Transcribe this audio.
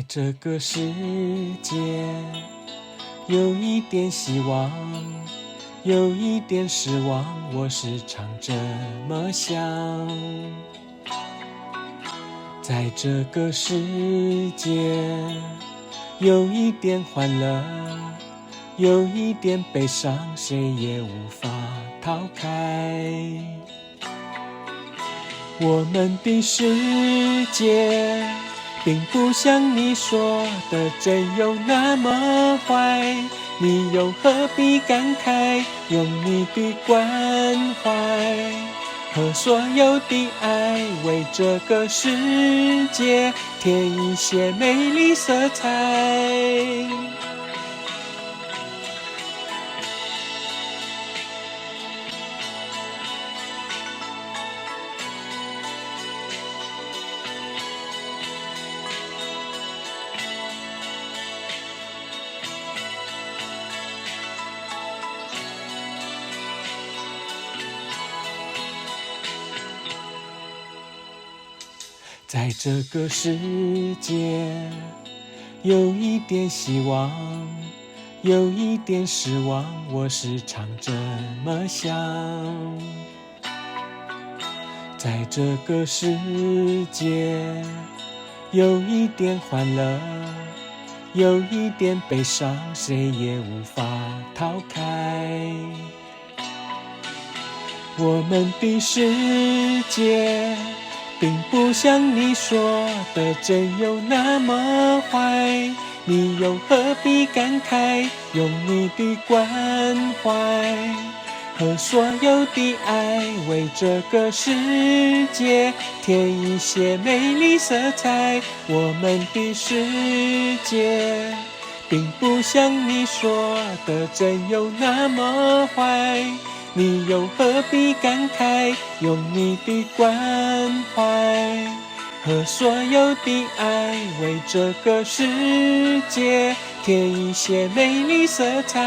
在这个世界，有一点希望，有一点失望，我时常这么想。在这个世界，有一点欢乐，有一点悲伤，谁也无法逃开。我们的世界并不像你说的真有那么坏，你又何必感慨，用你的关怀和所有的爱，为这个世界添一些美丽色彩。在这个世界，有一点希望，有一点失望，我时常这么想。在这个世界，有一点欢乐，有一点悲伤，谁也无法逃开。我们的世界并不像你说的真有那么坏，你又何必感慨，用你的关怀和所有的爱，为这个世界添一些美丽色彩。我们的世界并不像你说的真有那么坏，你又何必感慨，用你的关怀和所有的爱，为这个世界添一些美丽色彩。